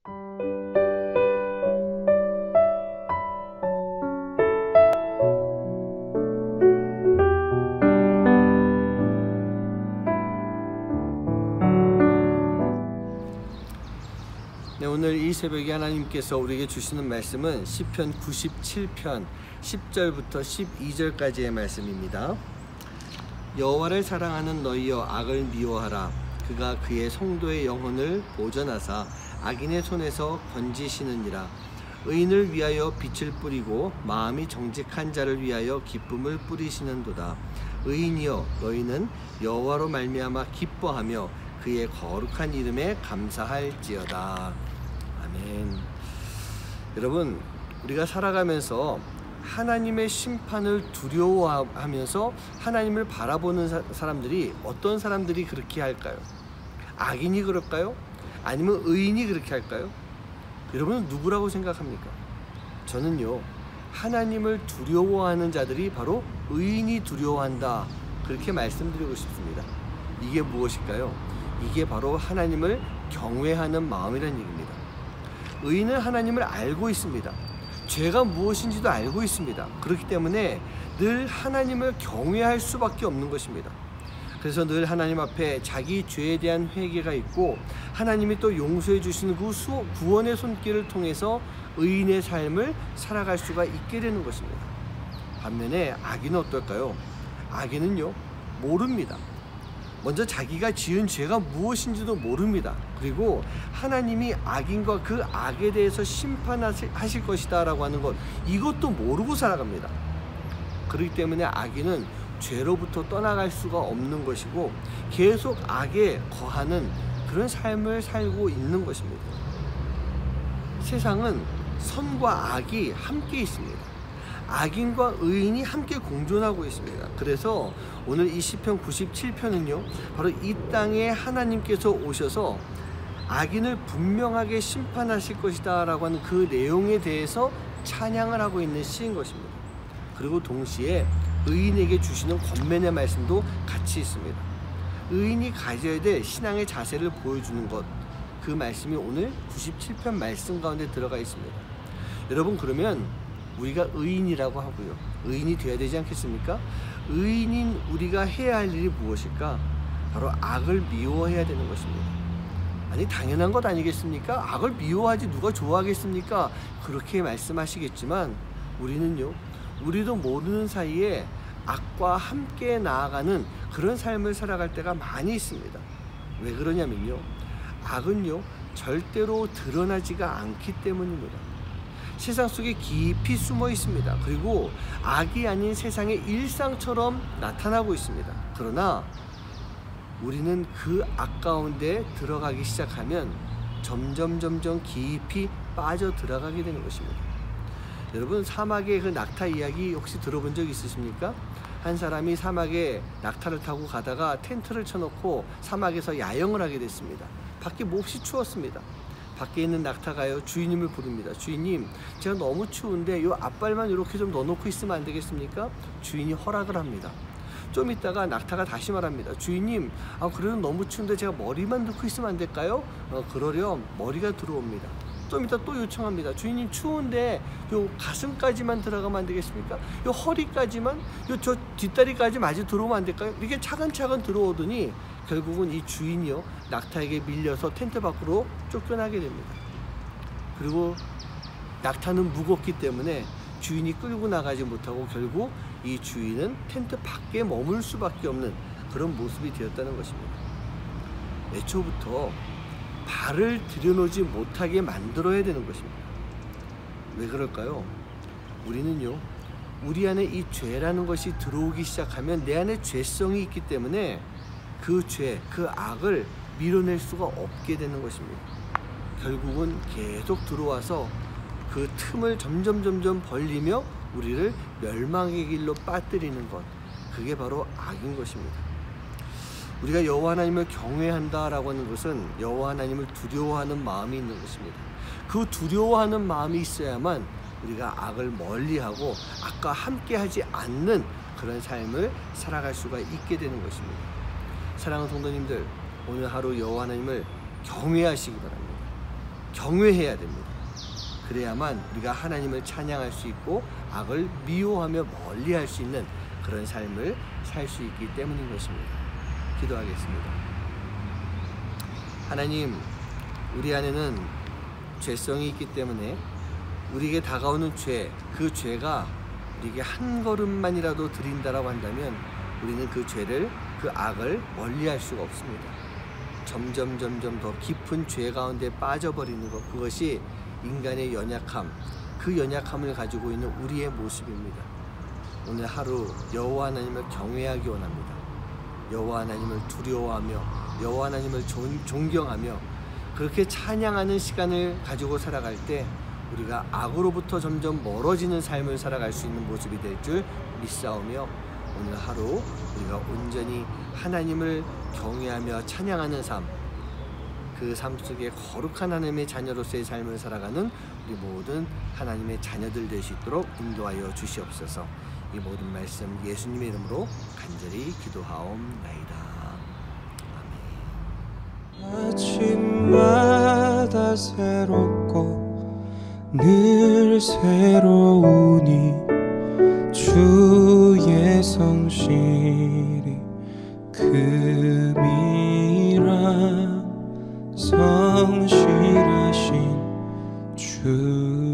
네, 오늘 이 새벽에 하나님께서 우리에게 주시는 말씀은 시편 97편 10절부터 12절까지의 말씀입니다. 여호와를 사랑하는 너희여 악을 미워하라. 그가 그의 성도의 영혼을 보전하사 악인의 손에서 건지시느니라. 의인을 위하여 빛을 뿌리고 마음이 정직한 자를 위하여 기쁨을 뿌리시는도다. 의인이여 너희는 여호와로 말미암아 기뻐하며 그의 거룩한 이름에 감사할지어다. 아멘. 여러분, 우리가 살아가면서 하나님의 심판을 두려워하면서 하나님을 바라보는 사람들이 어떤 사람들이 그렇게 할까요? 악인이 그럴까요? 아니면 의인이 그렇게 할까요? 여러분은 누구라고 생각합니까? 저는요, 하나님을 두려워하는 자들이 바로 의인이 두려워한다, 그렇게 말씀드리고 싶습니다. 이게 무엇일까요? 이게 바로 하나님을 경외하는 마음이라는 얘기입니다. 의인은 하나님을 알고 있습니다. 죄가 무엇인지도 알고 있습니다. 그렇기 때문에 늘 하나님을 경외할 수밖에 없는 것입니다. 그래서 늘 하나님 앞에 자기 죄에 대한 회개가 있고 하나님이 또 용서해 주시는 그 구원의 손길을 통해서 의인의 삶을 살아갈 수가 있게 되는 것입니다. 반면에 악인은 어떨까요? 악인은요, 모릅니다. 먼저 자기가 지은 죄가 무엇인지도 모릅니다. 그리고 하나님이 악인과 그 악에 대해서 심판하실 것이다 라고 하는 것, 이것도 모르고 살아갑니다. 그렇기 때문에 악인은 죄로부터 떠나갈 수가 없는 것이고 계속 악에 거하는 그런 삶을 살고 있는 것입니다. 세상은 선과 악이 함께 있습니다. 악인과 의인이 함께 공존하고 있습니다. 그래서 오늘 이 시편 97편은요, 바로 이 땅에 하나님께서 오셔서 악인을 분명하게 심판하실 것이다 라고 하는 그 내용에 대해서 찬양을 하고 있는 시인 것입니다. 그리고 동시에 의인에게 주시는 권면의 말씀도 같이 있습니다. 의인이 가져야 될 신앙의 자세를 보여주는 것, 그 말씀이 오늘 97편 말씀 가운데 들어가 있습니다. 여러분, 그러면 우리가 의인이라고 하고요, 의인이 되어야 되지 않겠습니까? 의인인 우리가 해야 할 일이 무엇일까? 바로 악을 미워해야 되는 것입니다. 아니, 당연한 것 아니겠습니까? 악을 미워하지 누가 좋아하겠습니까? 그렇게 말씀하시겠지만 우리는요, 우리도 모르는 사이에 악과 함께 나아가는 그런 삶을 살아갈 때가 많이 있습니다. 왜 그러냐면요, 악은요 절대로 드러나지가 않기 때문입니다. 세상 속에 깊이 숨어 있습니다. 그리고 악이 아닌 세상의 일상처럼 나타나고 있습니다. 그러나 우리는 그 악 가운데 들어가기 시작하면 점점 깊이 빠져 들어가게 되는 것입니다. 여러분, 사막의 그 낙타 이야기 혹시 들어본 적 있으십니까? 한 사람이 사막에 낙타를 타고 가다가 텐트를 쳐놓고 사막에서 야영을 하게 됐습니다. 밖에 몹시 추웠습니다. 밖에 있는 낙타가요, 주인님을 부릅니다. 주인님, 제가 너무 추운데 요 앞발만 이렇게 좀 넣어놓고 있으면 안 되겠습니까? 주인이 허락을 합니다. 좀 있다가 낙타가 다시 말합니다. 주인님, 그래도 너무 추운데 제가 머리만 넣고 있으면 안 될까요? 그러렴 머리가 들어옵니다. 좀 이따 또 요청합니다. 주인님, 추운데 요 가슴까지만 들어가면 안 되겠습니까? 요 허리까지만, 요 저 뒷다리까지 마저 들어오면 안 될까요? 이렇게 차근차근 들어오더니 결국은 이 주인이요, 낙타에게 밀려서 텐트 밖으로 쫓겨나게 됩니다. 그리고 낙타는 무겁기 때문에 주인이 끌고 나가지 못하고 결국 이 주인은 텐트 밖에 머물 수밖에 없는 그런 모습이 되었다는 것입니다. 애초부터 발을 들여놓지 못하게 만들어야 되는 것입니다. 왜 그럴까요? 우리는요, 우리 안에 이 죄라는 것이 들어오기 시작하면 내 안에 죄성이 있기 때문에 그 죄, 그 악을 밀어낼 수가 없게 되는 것입니다. 결국은 계속 들어와서 그 틈을 점점 벌리며 우리를 멸망의 길로 빠뜨리는 것, 그게 바로 악인 것입니다. 우리가 여호와 하나님을 경외한다라고 하는 것은 여호와 하나님을 두려워하는 마음이 있는 것입니다. 그 두려워하는 마음이 있어야만 우리가 악을 멀리하고 악과 함께하지 않는 그런 삶을 살아갈 수가 있게 되는 것입니다. 사랑하는 성도님들, 오늘 하루 여호와 하나님을 경외하시기 바랍니다. 경외해야 됩니다. 그래야만 우리가 하나님을 찬양할 수 있고 악을 미워하며 멀리할 수 있는 그런 삶을 살 수 있기 때문인 것입니다. 기도하겠습니다. 하나님, 우리 안에는 죄성이 있기 때문에 우리에게 다가오는 죄, 그 죄가 우리에게 한 걸음만이라도 드린다라고 한다면 우리는 그 죄를, 그 악을 멀리할 수가 없습니다. 점점 더 깊은 죄 가운데 빠져버리는 것, 그것이 인간의 연약함, 그 연약함을 가지고 있는 우리의 모습입니다. 오늘 하루 여호와 하나님을 경외하기 원합니다. 여호와 하나님을 두려워하며 여호와 하나님을 존경하며 그렇게 찬양하는 시간을 가지고 살아갈 때 우리가 악으로부터 점점 멀어지는 삶을 살아갈 수 있는 모습이 될 줄 믿사오며, 오늘 하루 우리가 온전히 하나님을 경외하며 찬양하는 삶, 그 삶 속에 거룩한 하나님의 자녀로서의 삶을 살아가는 우리 모든 하나님의 자녀들 될 수 있도록 인도하여 주시옵소서. 이 모든 말씀 예수님의 이름으로 간절히 기도하옵나이다. 아멘. 아침마다 새롭고 늘 새로우니 주의 성실이 금이라 성실하신 주